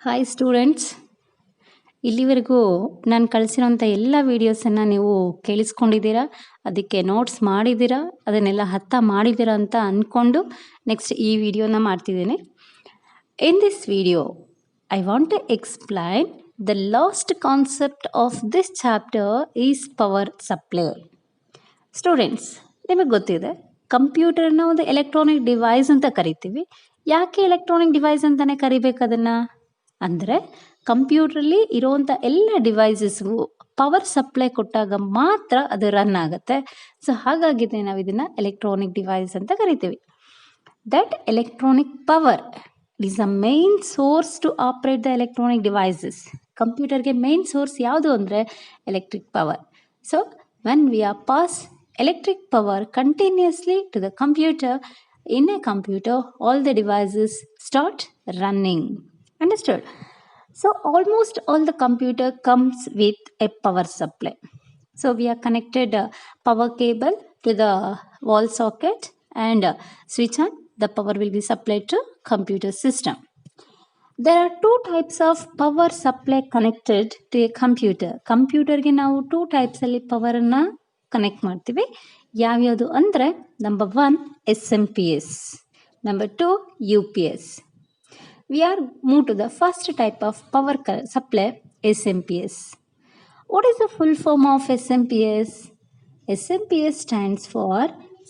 Hi students, ಇಲ್ಲಿವರೆಗೂ ನಾನು ಕಳಿಸಿರೋಂಥ ಎಲ್ಲ ವೀಡಿಯೋಸನ್ನು ನೀವು ಕೇಳಿಸ್ಕೊಂಡಿದ್ದೀರಾ, ಅದಕ್ಕೆ ನೋಟ್ಸ್ ಮಾಡಿದ್ದೀರಾ, ಅದನ್ನೆಲ್ಲ ಅರ್ಥ ಮಾಡಿದ್ದೀರಾ ಅಂತ ಅಂದ್ಕೊಂಡು ನೆಕ್ಸ್ಟ್ ಈ ವಿಡಿಯೋನ ಮಾಡ್ತಿದ್ದೀನಿ. In this video I want to explain the last concept of this chapter is power supply. Students, ನಿಮಗೆ ಗೊತ್ತಿದೆ ಕಂಪ್ಯೂಟರ್ನ ಒಂದು ಎಲೆಕ್ಟ್ರಾನಿಕ್ ಡಿವೈಸ್ ಅಂತ ಕರಿತೀವಿ. ಯಾಕೆ ಎಲೆಕ್ಟ್ರಾನಿಕ್ ಡಿವೈಸ್ ಅಂತಲೇ ಕರಿಬೇಕು ಅದನ್ನು ಅಂದರೆ, ಕಂಪ್ಯೂಟ್ರಲ್ಲಿ ಇರೋವಂಥ ಎಲ್ಲ ಡಿವೈಸಸ್ಗೂ ಪವರ್ ಸಪ್ಲೈ ಕೊಟ್ಟಾಗ ಮಾತ್ರ ಅದು ರನ್ ಆಗುತ್ತೆ. ಸೊ ಹಾಗಾಗಿದೆ ನಾವು ಇದನ್ನು ಎಲೆಕ್ಟ್ರಾನಿಕ್ ಡಿವೈಸ್ ಅಂತ ಕರಿತೀವಿ. That electronic power is a main source to operate the electronic devices. ಕಂಪ್ಯೂಟರ್ಗೆ ಮೇನ್ ಸೋರ್ಸ್ ಯಾವುದು ಅಂದರೆ electric power. So when we are pass electric power continuously to the computer, in a computer all the devices start running. Understood? So almost all the computer comes with a power supply. So we are connected power cable to the wall socket and switch on, the power will be supplied to computer system. There are two types of power supply connected to a computer. ಕಂಪ್ಯೂಟರ್ಗೆ ನಾವು two ಟೈಪ್ಸಲ್ಲಿ ಪವರನ್ನು connect ಮಾಡ್ತೀವಿ. ಯಾವ್ಯಾವುದು ಅಂದರೆ, number 1 SMP-S, number 2 UPS. We are move to the first type of power supply, SMP-S. What is the full form of SMP-S? SMP-S stands for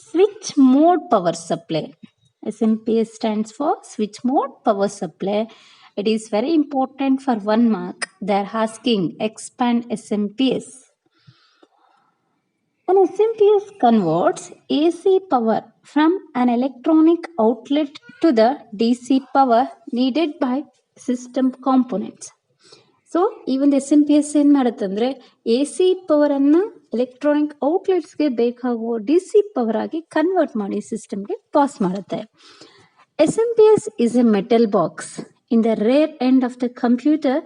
switch mode power supply. SMP-S stands for switch mode power supply. It is very important for 1 mark. They are asking expand SMP-S. An SMP-S converts AC power from an electronic outlet to the DC power needed by system components. So ಈ ಒಂದು SMP-S ಏನು ಮಾಡುತ್ತಂದರೆ, AC ಪವರನ್ನು electronic ಔಟ್ಲೆಟ್ಸ್ಗೆ ಬೇಕಾಗುವ DC power ಆಗಿ convert ಮಾಡಿ ಸಿಸ್ಟಮ್ಗೆ pass ಮಾಡುತ್ತೆ. SMP-S is a metal box in the rear end of the computer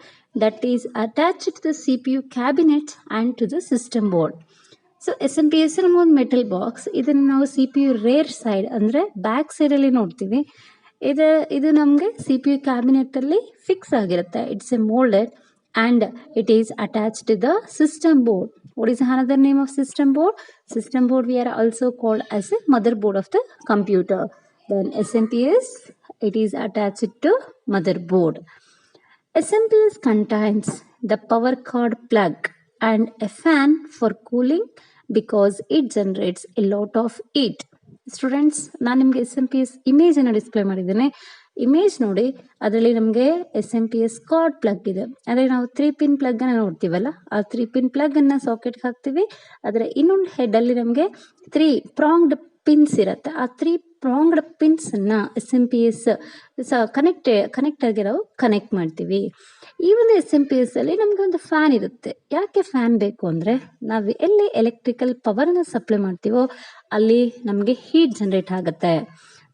that is attached to the CPU cabinet and to the system board. So SMP-S ನಮಗೊಂದು metal box, ಇದನ್ನು ನಾವು CPU rear side ಅಂದರೆ back ಸೈಡಲ್ಲಿ ನೋಡ್ತೀವಿ. ಇದು ನಮಗೆ CPU ಕ್ಯಾಬಿನೆಟಲ್ಲಿ fix ಆಗಿರುತ್ತೆ. It's a moulded and it is attached to the system board. What is another name of system board? System board we are also called as a mother board of the computer. Then SMP-S, it is attached to motherboard. SMP-S contains the power cord plug and a fan for cooling because it generates a lot of heat. Students, ನಾನು ನಿಮಗೆ SMP-S ಇಮೇಜನ್ನು display ಮಾಡಿದ್ದೇನೆ. Image ನೋಡಿ, ಅದರಲ್ಲಿ ನಮಗೆ SMP-S card plug ಇದೆ. ಅಂದರೆ ನಾವು 3 pin ಪ್ಲಗ್ಗನ್ನು ನೋಡ್ತೀವಲ್ಲ, ಆ 3 ಪಿನ್ ಪ್ಲಗ್ಗನ್ನು ಸಾಕೆಟ್ಗೆ ಹಾಕ್ತೀವಿ. ಅದರ ಇನ್ನೊಂದು ಹೆಡ್ಡಲ್ಲಿ ನಮಗೆ 3 ಪ್ರಾಂಗ್ಡ್ ಪಿನ್ಸ್ ಇರುತ್ತೆ. ಆ 3 ಪ್ರಾಂಗ್ಡ್ ಪಿನ್ಸನ್ನು SMP-S ಕನೆಕ್ಟರ್ಗೆ ನಾವು ಕನೆಕ್ಟ್ ಮಾಡ್ತೀವಿ. ಈ ಒಂದು SMP-S ಅಲ್ಲಿ ನಮಗೆ ಒಂದು ಫ್ಯಾನ್ ಇರುತ್ತೆ. ಯಾಕೆ ಫ್ಯಾನ್ ಬೇಕು ಅಂದರೆ, ನಾವು ಎಲ್ಲಿ ಎಲೆಕ್ಟ್ರಿಕಲ್ ಪವರನ್ನು ಸಪ್ಲೈ ಮಾಡ್ತೀವೋ ಅಲ್ಲಿ ನಮಗೆ ಹೀಟ್ ಜನರೇಟ್ ಆಗುತ್ತೆ.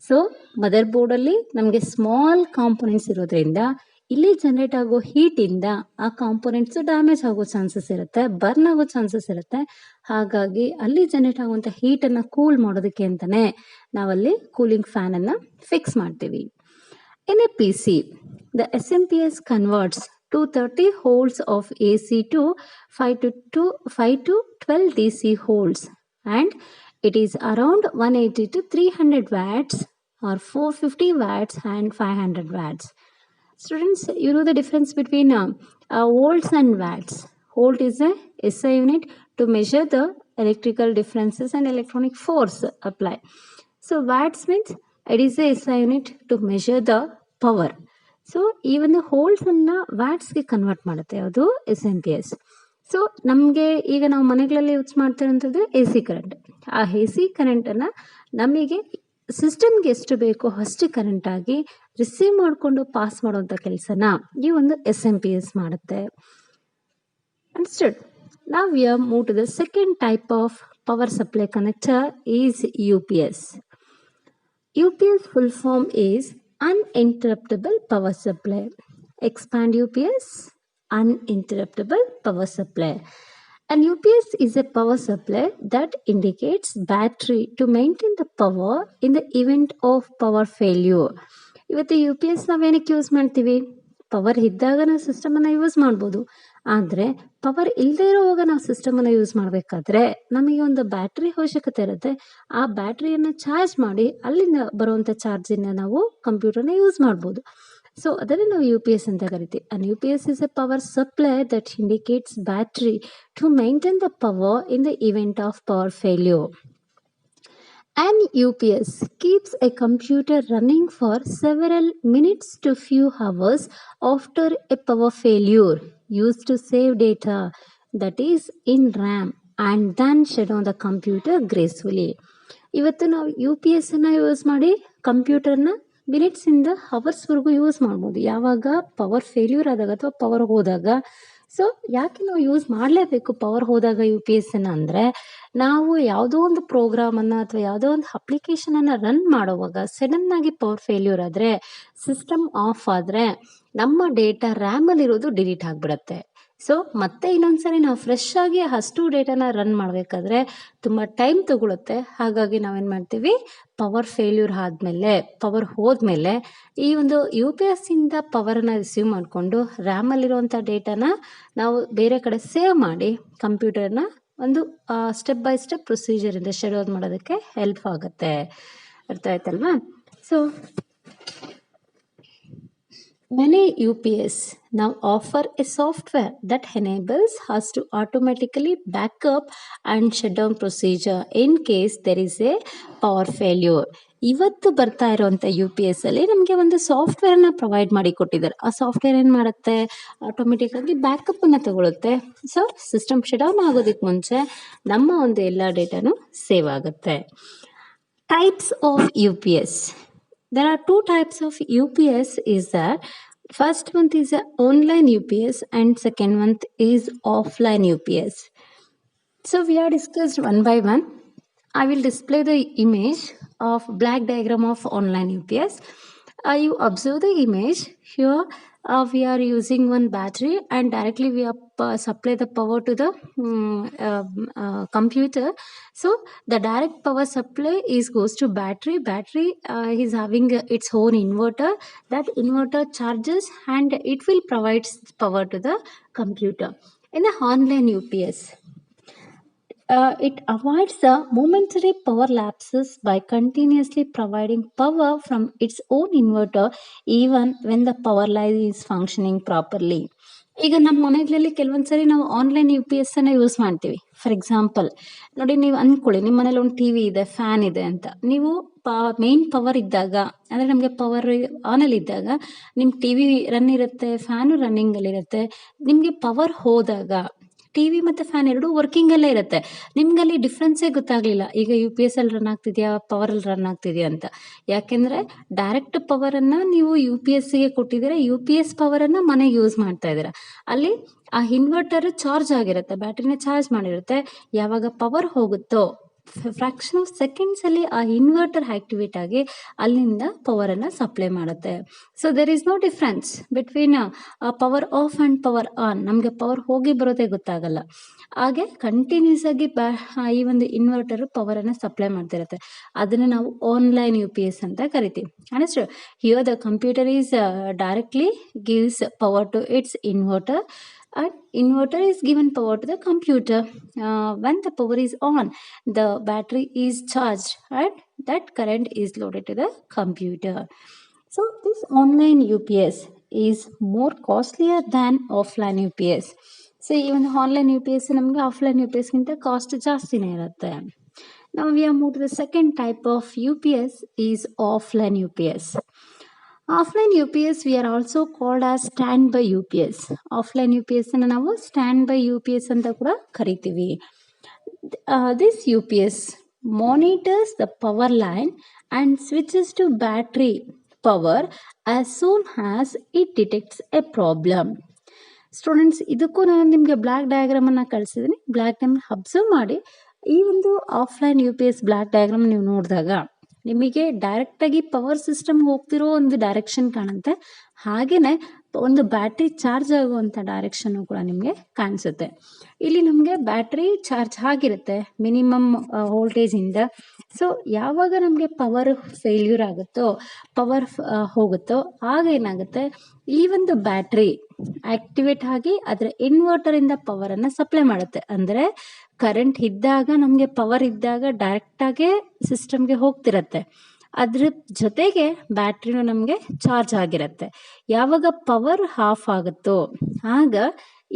ಸೊ ಮದರ್ ಬೋರ್ಡಲ್ಲಿ ನಮಗೆ ಸ್ಮಾಲ್ ಕಾಂಪೊನೆಂಟ್ಸ್ ಇರೋದ್ರಿಂದ ಇಲ್ಲಿ ಜನರೇಟ್ ಆಗೋ ಹೀಟಿಂದ ಆ ಕಾಂಪೊನೆಂಟ್ಸು ಡ್ಯಾಮೇಜ್ ಆಗೋ ಚಾನ್ಸಸ್ ಇರುತ್ತೆ, ಬರ್ನ್ ಆಗೋ ಚಾನ್ಸಸ್ ಇರುತ್ತೆ. ಹಾಗಾಗಿ ಅಲ್ಲಿ ಜನರೇಟ್ ಆಗುವಂಥ ಹೀಟನ್ನು ಕೂಲ್ ಮಾಡೋದಕ್ಕೆ ಅಂತಲೇ ನಾವಲ್ಲಿ ಕೂಲಿಂಗ್ ಫ್ಯಾನನ್ನು ಫಿಕ್ಸ್ ಮಾಡ್ತೀವಿ. In a PC, the SMP-S converts 230 volts of AC to 5 to 12 DC volts, and it is around 180 to 300 watts or 450 watts and 500 watts. Students, you know the difference between volts and watts. Volt is a SI unit to measure the electrical differences and electronic force apply. So watts means it is a SI unit to measure the power. So ಈ ಒಂದು ಹೋಲ್ಸನ್ನು ವ್ಯಾಟ್ಸ್ಗೆ convert ಮಾಡುತ್ತೆ ಅದು SMP-S. So ನಮಗೆ ಈಗ ನಾವು ಮನೆಗಳಲ್ಲಿ use ಮಾಡ್ತಿರೋಂಥದ್ದು AC current. ಆ AC ಕರೆಂಟನ್ನು ನಮಗೆ ಸಿಸ್ಟಮ್ಗೆ ಎಷ್ಟು ಬೇಕೋ ಅಷ್ಟು ಕರೆಂಟಾಗಿ ರಿಸೀವ್ ಮಾಡಿಕೊಂಡು ಪಾಸ್ ಮಾಡುವಂಥ ಕೆಲಸನ ಈ ಒಂದು SMP-S ಮಾಡುತ್ತೆ. ಅಂಡರ್ಸ್ಟುಡ್? ನಾವು we are move to the second type of power supply connector is UPS. UPS full form is uninterruptible power supply. Expand UPS, uninterruptible power supply. An UPS is a power supply that indicates battery to maintain the power in the event of power failure. ಇವತ್ತು UPS ನಾವೇನಕ್ಕೆ use ಮಾಡ್ತೀವಿ? Power ಇದ್ದಾಗ ನಾವು ಸಿಸ್ಟಮನ್ನು use ಮಾಡ್ಬೋದು. ಆದರೆ power ಇಲ್ಲದೆ ಇರುವಾಗ ನಾವು ಸಿಸ್ಟಮನ್ನು use ಮಾಡಬೇಕಾದ್ರೆ ನಮಗೆ ಒಂದು ಬ್ಯಾಟ್ರಿ ಅವಶ್ಯಕತೆ ಇರುತ್ತೆ. ಆ ಬ್ಯಾಟ್ರಿಯನ್ನು ಚಾರ್ಜ್ ಮಾಡಿ ಅಲ್ಲಿಂದ ಬರುವಂಥ ಚಾರ್ಜಿಂದ ನಾವು ಕಂಪ್ಯೂಟರ್ನ ಯೂಸ್ ಮಾಡ್ಬೋದು. ಸೊ ಅದನ್ನು ನಾವು ಯು ಪಿ ಎಸ್ ಅಂತ ಕರಿತೀವಿ. And U P S is a power supply that indicates battery to maintain the power in the event of power failure. An UPS keeps a computer running for several minutes to few hours after a power failure, used to save data that is in RAM and then shut down the computer gracefully. ಇವತ್ತು ನಾವು you P S ಅನ್ನು use ಮಾಡಿ ಕಂಪ್ಯೂಟರ್ನ ಮಿನಿಟ್ಸಿಂದ ಅವರ್ಸ್ವರೆಗೂ use ಮಾಡ್ಬೋದು. ಯಾವಾಗ power failure ಆದಾಗ ಅಥವಾ power ಹೋದಾಗ. So ಯಾಕೆ ನಾವು ಯೂಸ್ ಮಾಡಲೇಬೇಕು ಪವರ್ ಹೋದಾಗ ಯು ಪಿ ಎಸ್ ಅನ್ನು ಅಂದರೆ, ನಾವು ಯಾವುದೋ ಒಂದು ಪ್ರೋಗ್ರಾಮನ್ನು ಅಥವಾ ಯಾವುದೋ ಒಂದು ಅಪ್ಲಿಕೇಶನನ್ನು ರನ್ ಮಾಡುವಾಗ ಸಡನ್ನಾಗಿ ಪವರ್ ಫೇಲ್ಯೂರ್ ಆದರೆ, ಸಿಸ್ಟಮ್ ಆಫ್ ಆದರೆ ನಮ್ಮ ಡೇಟಾ ರ್ಯಾಮಲ್ಲಿರೋದು ಡಿಲೀಟ್ ಆಗಿಬಿಡುತ್ತೆ. ಸೊ ಮತ್ತೆ ಇನ್ನೊಂದ್ಸರಿ ನಾವು ಫ್ರೆಶ್ ಆಗಿ ಅಷ್ಟು ಡೇಟಾನ ರನ್ ಮಾಡಬೇಕಾದ್ರೆ ತುಂಬ ಟೈಮ್ ತಗೊಳುತ್ತೆ. ಹಾಗಾಗಿ ನಾವೇನು ಮಾಡ್ತೀವಿ, ಪವರ್ ಫೇಲ್ಯೂರ್ ಆದಮೇಲೆ, ಪವರ್ ಹೋದ್ಮೇಲೆ ಈ ಒಂದು ಯು ಪಿ ಎಸ್ ಇಂದ ಪವರನ್ನು ರಿಸೀವ್ ಮಾಡಿಕೊಂಡು ರ್ಯಾಮಲ್ಲಿರುವಂಥ ಡೇಟಾನ ನಾವು ಬೇರೆ ಕಡೆ ಸೇವ್ ಮಾಡಿ ಕಂಪ್ಯೂಟರ್ನ ಒಂದು ಸ್ಟೆಪ್ ಬೈ ಸ್ಟೆಪ್ ಪ್ರೊಸೀಜರಿಂದ ಶೆಡ್ಯೂಲ್ ಮಾಡೋದಕ್ಕೆ ಹೆಲ್ಪ್ ಆಗುತ್ತೆ. ಅರ್ಥ ಆಯ್ತಲ್ವಾ? So many UPS now offer a software that enables us to automatically back up and shut down procedure in case there is a power failure. ಇವತ್ತು ಬರ್ತಾ ಇರುವಂಥ you P S ಅಲ್ಲಿ ನಮಗೆ ಒಂದು ಸಾಫ್ಟ್ವೇರ್ನ ಪ್ರೊವೈಡ್ ಮಾಡಿ ಕೊಟ್ಟಿದ್ದಾರೆ. ಆ ಸಾಫ್ಟ್ವೇರ್ ಏನು ಮಾಡುತ್ತೆ, ಆಟೋಮೆಟಿಕ್ಕಾಗಿ ಬ್ಯಾಕಪ್ಪನ್ನು ತಗೊಳುತ್ತೆ. ಸೊ ಸಿಸ್ಟಮ್ ಶಟ್ ಡೌನ್ ಆಗೋದಕ್ಕೆ ಮುಂಚೆ ನಮ್ಮ ಒಂದು ಎಲ್ಲ ಡೇಟಾನು ಸೇವ್ ಆಗುತ್ತೆ. Types of U P S. There are two types of UPS is that first one is a online UPS and second one is offline UPS. So we are discussed one by one. I will display the image of black diagram of online UPS. You observe the image here. We are using one battery and directly we are supply the power to the computer. So the direct power supply goes to battery. Battery is having its own inverter. That inverter charges and it will provide power to the computer. In the online UPS, it avoids the momentary power lapses by continuously providing power from its own inverter even when the power line is functioning properly. ಈಗ ನಮ್ಮ ಮನೆಗಳಲ್ಲಿ ಕೆಲವೊಂದ್ಸರಿ ನಾವು online U P S ಅನ್ನ use ಮಾಡ್ತೀವಿ. For example ನೋಡಿ, ನೀವು ಅಂದ್ಕೊಳ್ಳಿ ನಿಮ್ಮ ಮನೇಲಿ ಒಂದು ಟಿ ವಿ ಇದೆ, ಫ್ಯಾನ್ ಇದೆ ಅಂತ. ನೀವು ಮೇನ್ ಪವರ್ ಇದ್ದಾಗ, ಅಂದರೆ ನಮಗೆ ಪವರ್ ಆನಲ್ಲಿ ಇದ್ದಾಗ ನಿಮ್ಮ ಟಿ ವಿ ರನ್ ಇರುತ್ತೆ, ಫ್ಯಾನು ರನ್ನಿಂಗಲ್ಲಿರುತ್ತೆ. ನಿಮಗೆ ಪವರ್ ಹೋದಾಗ ಟಿ ವಿ ಮತ್ತು ಫ್ಯಾನ್ ಎರಡೂ ವರ್ಕಿಂಗಲ್ಲೇ ಇರುತ್ತೆ. ನಿಮ್ಗಲ್ಲಿ ಡಿಫ್ರೆನ್ಸೇ ಗೊತ್ತಾಗಲಿಲ್ಲ, ಈಗ ಯು ಪಿ ಎಸ್ ಅಲ್ಲಿ ರನ್ ಆಗ್ತಿದೆಯಾ ಪವರಲ್ಲಿ ರನ್ ಆಗ್ತಿದೆಯಾ ಅಂತ. ಯಾಕೆಂದರೆ ಡೈರೆಕ್ಟ್ ಪವರನ್ನು ನೀವು ಯು ಪಿ ಎಸ್ಸಿಗೆ ಕೊಟ್ಟಿದ್ದೀರಾ, ಯು ಪಿ ಎಸ್ ಪವರನ್ನು ಮನೆಗೆ ಯೂಸ್ ಮಾಡ್ತಾ ಇದ್ದೀರಾ. ಅಲ್ಲಿ ಆ ಇನ್ವರ್ಟರ್ ಚಾರ್ಜ್ ಆಗಿರುತ್ತೆ, ಬ್ಯಾಟ್ರಿನ ಚಾರ್ಜ್ ಮಾಡಿರುತ್ತೆ. ಯಾವಾಗ ಪವರ್ ಹೋಗುತ್ತೋ ಫ್ರಾಕ್ಷನ್ ಆಫ್ ಸೆಕೆಂಡ್ಸಲ್ಲಿ ಆ ಇನ್ವರ್ಟರ್ ಆಕ್ಟಿವೇಟ್ ಆಗಿ ಅಲ್ಲಿಂದ ಪವರನ್ನು ಸಪ್ಲೈ ಮಾಡುತ್ತೆ. So there is no difference between power off and power on. ನಮಗೆ ಪವರ್ ಹೋಗಿ ಬರೋದೇ ಗೊತ್ತಾಗಲ್ಲ. ಹಾಗೆ ಕಂಟಿನ್ಯೂಸ್ ಆಗಿ ಈ ಒಂದು ಇನ್ವರ್ಟರ್ ಪವರನ್ನು ಸಪ್ಲೈ ಮಾಡ್ತಿರುತ್ತೆ. ಅದನ್ನು ನಾವು ಆನ್ಲೈನ್ ಯು ಪಿ ಎಸ್ ಅಂತ ಕರಿತೀವಿ. Understand? Here the computer is directly gives power to its inverter and inverter is given power to the computer. When the power is on, the battery is charged and that current is loaded to the computer. So this online UPS is more costlier than offline UPS. So even online UPS ನಮಗೆ offline UPS ಗಿಂತ cost ಜಾಸ್ತಿನೇ ಇರುತ್ತೆ. Now we have moved to the second type of UPS is offline UPS. Offline UPS we are also called as standby UPS. Offline UPS ಅನ್ನು ನಾವು standby UPS ಅಂತ ಕೂಡ ಕರಿತೀವಿ. This UPS monitors the power line and switches to battery power as soon as it detects a problem. Students, ಇದಕ್ಕೂ ನಾನು ನಿಮಗೆ block ಡಯಾಗ್ರಾಮನ್ನು ಕಳಿಸಿದ್ದೀನಿ. ಬ್ಲ್ಯಾಕ್ ಡಯಾಗ್ರಾಮ್ ಅಬ್ಸರ್ವ್ ಮಾಡಿ. ಈ ಒಂದು offline U P S block diagram ನೀವು ನೋಡಿದಾಗ ನಿಮಗೆ ಡೈರೆಕ್ಟಾಗಿ ಪವರ್ ಸಿಸ್ಟಮ್ ಹೋಗ್ತಿರೋ ಒಂದು ಡೈರೆಕ್ಷನ್ ಕಾಣುತ್ತೆ, ಹಾಗೆಯೇ ಒಂದು ಬ್ಯಾಟ್ರಿ ಚಾರ್ಜ್ ಆಗುವಂಥ ಡೈರೆಕ್ಷನ್ನು ಕೂಡ ನಿಮಗೆ ಕಾಣಿಸುತ್ತೆ. ಇಲ್ಲಿ ನಮಗೆ ಬ್ಯಾಟ್ರಿ ಚಾರ್ಜ್ ಆಗಿರುತ್ತೆ ಮಿನಿಮಮ್ ವೋಲ್ಟೇಜಿಂದ. ಸೊ ಯಾವಾಗ ನಮಗೆ ಪವರ್ ಫೇಲ್ಯೂರ್ ಆಗುತ್ತೋ, ಪವರ್ ಹೋಗುತ್ತೋ, ಆಗ ಏನಾಗುತ್ತೆ, ಈ ಒಂದು ಬ್ಯಾಟ್ರಿ ಆಕ್ಟಿವೇಟ್ ಆಗಿ ಅದರ ಇನ್ವರ್ಟರಿಂದ ಪವರನ್ನು ಸಪ್ಲೈ ಮಾಡುತ್ತೆ. ಅಂದರೆ ಕರೆಂಟ್ ಇದ್ದಾಗ, ನಮಗೆ ಪವರ್ ಇದ್ದಾಗ ಡೈರೆಕ್ಟಾಗೆ ಸಿಸ್ಟಮ್ಗೆ ಹೋಗ್ತಿರತ್ತೆ. ಅದ್ರ ಜೊತೆಗೆ ಬ್ಯಾಟ್ರಿನೂ ನಮಗೆ ಚಾರ್ಜ್ ಆಗಿರುತ್ತೆ. ಯಾವಾಗ ಪವರ್ ಆಫ್ ಆಗುತ್ತೋ ಆಗ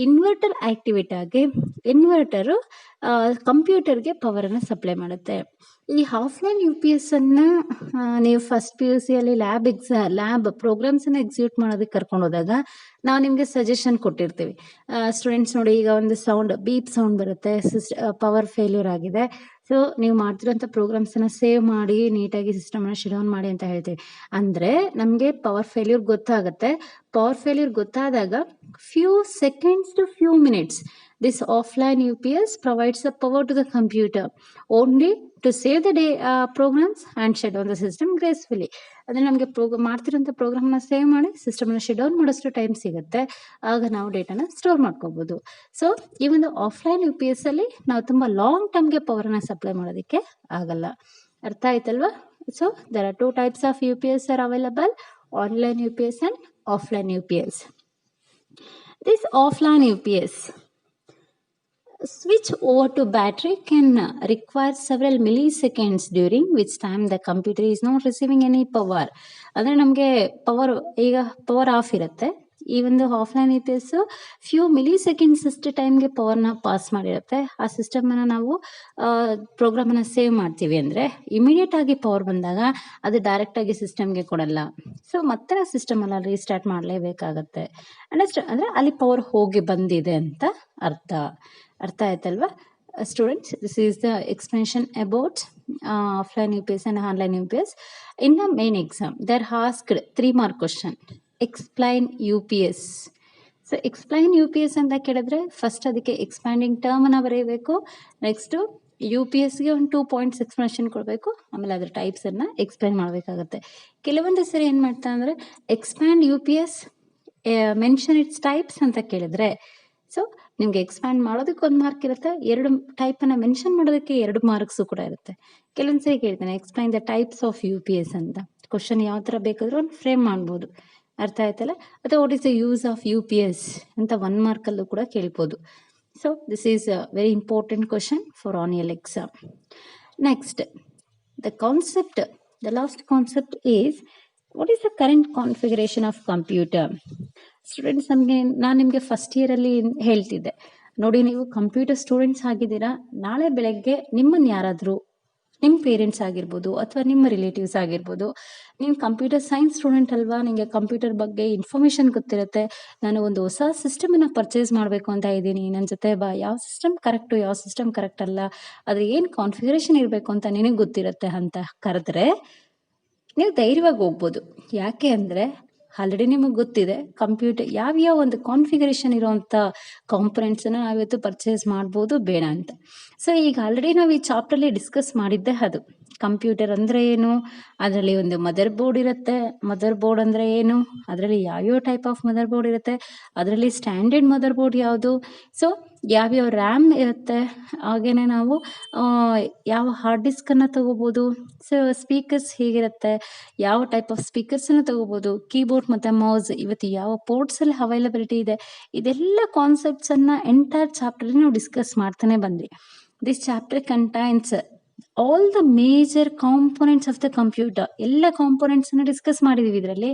ಇನ್ವರ್ಟರ್ ಆಕ್ಟಿವೇಟ್ ಆಗಿ ಇನ್ವರ್ಟರು ಕಂಪ್ಯೂಟರ್ಗೆ ಪವರನ್ನು ಸಪ್ಲೈ ಮಾಡುತ್ತೆ. ಈ ಆಫ್ಲೈನ್ UPS ಅನ್ನು ನೀವು ಫಸ್ಟ್ PUC ಅಲ್ಲಿ ಲ್ಯಾಬ್ ಪ್ರೋಗ್ರಾಮ್ಸನ್ನು ಎಕ್ಸಿಕ್ಯೂಟ್ ಮಾಡೋದಕ್ಕೆ ಕರ್ಕೊಂಡು ಹೋದಾಗ ನಾವು ನಿಮಗೆ ಸಜೆಷನ್ ಕೊಟ್ಟಿರ್ತೀವಿ. ಸ್ಟೂಡೆಂಟ್ಸ್ ನೋಡಿ, ಈಗ ಒಂದು ಸೌಂಡ್ ಬೀಪ್ ಸೌಂಡ್ ಬರುತ್ತೆ, ಪವರ್ ಫೇಲ್ಯೂರ್ ಆಗಿದೆ. ಸೊ ನೀವು ಮಾಡ್ತಿರೋಂಥ ಪ್ರೋಗ್ರಾಮ್ಸನ್ನು ಸೇವ್ ಮಾಡಿ ನೀಟಾಗಿ ಸಿಸ್ಟಮನ್ನು ಶಟ್ ಡೌನ್ ಮಾಡಿ ಅಂತ ಹೇಳ್ತೀವಿ. ಅಂದರೆ ನಮಗೆ ಪವರ್ ಫೇಲ್ಯೂರ್ ಗೊತ್ತಾಗುತ್ತೆ. ಪವರ್ ಫೇಲ್ಯೂರ್ ಗೊತ್ತಾದಾಗ few seconds to few minutes this offline UPS provides the power to the computer only to save the programs and shut down the system gracefully. ಅಂದರೆ ನಮಗೆ ಮಾಡ್ತಿರೋಂಥ ಪ್ರೋಗ್ರಾಮ್ನ save ಮಾಡಿ ಸಿಸ್ಟಮ್ನ ಶಟ್ ಡೌನ್ ಮಾಡೋಷ್ಟು time ಸಿಗುತ್ತೆ. ಆಗ ನಾವು ಡೇಟಾನ store ಮಾಡ್ಕೋಬೋದು. ಸೊ ಈ ಒಂದು ಆಫ್ಲೈನ್ UPS ಅಲ್ಲಿ ನಾವು ತುಂಬ ಲಾಂಗ್ ಟರ್ಮ್ಗೆ ಪವರನ್ನು ಸಪ್ಲೈ ಮಾಡೋದಕ್ಕೆ ಆಗಲ್ಲ. ಅರ್ಥ ಆಯ್ತಲ್ವಾ? So there are 2 types of UPS are available, online UPS and offline UPS. This offline UPS switch over to battery can require several milliseconds, during which time the computer is not receiving any power. ಅಂದರೆ ನಮಗೆ ಈಗ power of ಇರುತ್ತೆ. ಈ ಒಂದು offline UPS few milliseconds ಅಷ್ಟು ಟೈಮ್ಗೆ ಪವರ್ನ pass ಮಾಡಿರುತ್ತೆ. ಆ ಸಿಸ್ಟಮನ್ನು ನಾವು ಪ್ರೋಗ್ರಾಮನ್ನು ಸೇವ್ ಮಾಡ್ತೀವಿ ಅಂದರೆ ಇಮಿಡಿಯೇಟ್ ಆಗಿ ಪವರ್ ಬಂದಾಗ ಅದು ಡೈರೆಕ್ಟಾಗಿ ಸಿಸ್ಟಮ್ಗೆ ಕೊಡಲ್ಲ. ಸೊ ಮತ್ತೆ ಆ ಸಿಸ್ಟಮನ್ನು ರೀಸ್ಟಾರ್ಟ್ ಮಾಡಲೇಬೇಕಾಗತ್ತೆ. ಅಂದರೆ ಅಲ್ಲಿ ಪವರ್ ಹೋಗಿ ಬಂದಿದೆ ಅಂತ ಅರ್ಥ ಆಯ್ತಲ್ವಾ students? This is the explanation about offline UPS and online UPS. In the main exam, they are asked 3 mark question. Explain UPS. So explain UPS ಅಂತ ಕೇಳಿದ್ರೆ ಫಸ್ಟ್ ಅದಕ್ಕೆ ಎಕ್ಸ್ಪ್ಯಾಂಡಿಂಗ್ ಟರ್ಮನ್ನು ಬರೀಬೇಕು. ನೆಕ್ಸ್ಟು UPSಗೆ ಒಂದು 2 ಪಾಯಿಂಟ್ಸ್ ಎಕ್ಸ್ಪ್ಲನೇಷನ್ ಕೊಡಬೇಕು. ಆಮೇಲೆ ಅದರ ಟೈಪ್ಸನ್ನು ಎಕ್ಸ್ಪ್ಲೈನ್ ಮಾಡಬೇಕಾಗತ್ತೆ. ಕೆಲವೊಂದು ಸರಿ ಏನು ಮಾಡ್ತಾ ಅಂದರೆ expand UPS mention its types ಅಂತ ಕೇಳಿದ್ರೆ, ಸೊ ನಿಮಗೆ ಎಕ್ಸ್ಪ್ಯಾಂಡ್ ಮಾಡೋದಕ್ಕೆ 1 ಮಾರ್ಕ್ ಇರುತ್ತೆ, 2 ಟೈಪನ್ನು ಮೆನ್ಷನ್ ಮಾಡೋದಕ್ಕೆ 2 ಮಾರ್ಕ್ಸು ಕೂಡ ಇರುತ್ತೆ. ಕೆಲವೊಂದು ಸರಿ ಕೇಳ್ತಾನೆ explain the types of UPS ಅಂತ. ಕ್ವಶನ್ ಯಾವ ಥರ ಬೇಕಾದರೂ ಒಂದು ಫ್ರೇಮ್ ಮಾಡ್ಬೋದು. ಅರ್ಥ ಆಯ್ತಲ್ಲ? ಅಥವಾ what is the use of UPS ಅಂತ 1 ಮಾರ್ಕಲ್ಲೂ ಕೂಡ ಕೇಳ್ಬೋದು. So this is a very important question for annual exam. Next, the last concept is, what is the current configuration of computer? Students, ನಾನು ನಿಮಗೆ ಫಸ್ಟ್ ಇಯರಲ್ಲಿ ಹೇಳ್ತಿದ್ದೆ ನೋಡಿ, ನೀವು ಕಂಪ್ಯೂಟರ್ ಸ್ಟೂಡೆಂಟ್ಸ್ ಆಗಿದ್ದೀರಾ. ನಾಳೆ ಬೆಳಗ್ಗೆ ನಿಮ್ಮನ್ನು ಯಾರಾದರೂ, ನಿಮ್ಮ ಪೇರೆಂಟ್ಸ್ ಆಗಿರ್ಬೋದು ಅಥವಾ ನಿಮ್ಮ ರಿಲೇಟಿವ್ಸ್ ಆಗಿರ್ಬೋದು, ನೀವು ಕಂಪ್ಯೂಟರ್ ಸೈನ್ಸ್ ಸ್ಟೂಡೆಂಟ್ ಅಲ್ವಾ, ನಿಮಗೆ ಕಂಪ್ಯೂಟರ್ ಬಗ್ಗೆ ಇನ್ಫಾರ್ಮೇಷನ್ ಗೊತ್ತಿರುತ್ತೆ. ನಾನು ಒಂದು ಹೊಸ ಸಿಸ್ಟಮನ್ನು ಪರ್ಚೇಸ್ ಮಾಡಬೇಕು ಅಂತ ಇದ್ದೀನಿ, ನನ್ನ ಜೊತೆ ಯಾವ ಸಿಸ್ಟಮ್ ಕರೆಕ್ಟು, ಯಾವ ಸಿಸ್ಟಮ್ ಕರೆಕ್ಟ್ ಅಲ್ಲ, ಅದ್ರ ಏನು ಕಾನ್ಫಿಗರೇಷನ್ ಇರಬೇಕು ಅಂತ ನಿನಗೆ ಗೊತ್ತಿರುತ್ತೆ ಅಂತ ಕರೆದ್ರೆ ನೀವು ಧೈರ್ಯವಾಗಿ ಹೋಗ್ಬೋದು. ಯಾಕೆ ಅಂದರೆ ಆಲ್ರೆಡಿ ನಿಮಗೆ ಗೊತ್ತಿದೆ ಕಂಪ್ಯೂಟರ್ ಯಾವ್ಯಾವ ಒಂದು ಕಾನ್ಫಿಗರೇಷನ್ ಇರೋವಂಥ ಕಾಂಪೊನೆಂಟ್ಸನ್ನು ನಾವಿವತ್ತು ಪರ್ಚೇಸ್ ಮಾಡ್ಬೋದು ಬೇಡ ಅಂತ. ಸೊ ಈಗ ಆಲ್ರೆಡಿ ನಾವು ಈ ಚಾಪ್ಟರ್ಲಿ ಡಿಸ್ಕಸ್ ಮಾಡಿದ್ದೆ ಅದು. ಕಂಪ್ಯೂಟರ್ ಅಂದರೆ ಏನು, ಅದರಲ್ಲಿ ಒಂದು ಮದರ್ ಬೋರ್ಡ್ ಇರುತ್ತೆ. ಮದರ್ ಬೋರ್ಡ್ ಅಂದರೆ ಏನು, ಅದರಲ್ಲಿ ಯಾವ್ಯಾವ ಟೈಪ್ ಆಫ್ ಮದರ್ ಬೋರ್ಡ್ ಇರುತ್ತೆ, ಅದರಲ್ಲಿ ಸ್ಟ್ಯಾಂಡರ್ಡ್ ಮದರ್ ಬೋರ್ಡ್ ಯಾವುದು, ಸೊ ಯಾವ್ಯಾವ ರ್ಯಾಮ್ ಇರುತ್ತೆ, ಹಾಗೆಯೇ ನಾವು ಯಾವ ಹಾರ್ಡ್ ಡಿಸ್ಕನ್ನು ತಗೋಬೋದು, ಸೊ ಸ್ಪೀಕರ್ಸ್ ಹೇಗಿರುತ್ತೆ, ಯಾವ ಟೈಪ್ ಆಫ್ ಸ್ಪೀಕರ್ಸನ್ನು ತಗೋಬೋದು, ಕೀಬೋರ್ಡ್ ಮತ್ತು ಮೌಸ್ ಇವತ್ತು ಯಾವ ಪೋರ್ಟ್ಸಲ್ಲಿ ಅವೈಲಬಿಲಿಟಿ ಇದೆ, ಇದೆಲ್ಲ ಕಾನ್ಸೆಪ್ಟ್ಸನ್ನು ಎಂಟೈರ್ ಚಾಪ್ಟರ್ಲಿ ನಾವು ಡಿಸ್ಕಸ್ ಮಾಡ್ತಾನೆ ಬಂದ್ವಿ. This chapter contains all the major components of the computer. ಎಲ್ಲ ಕಾಂಪೊನೆಂಟ್ಸನ್ನು ಡಿಸ್ಕಸ್ ಮಾಡಿದ್ದೀವಿ ಇದರಲ್ಲಿ.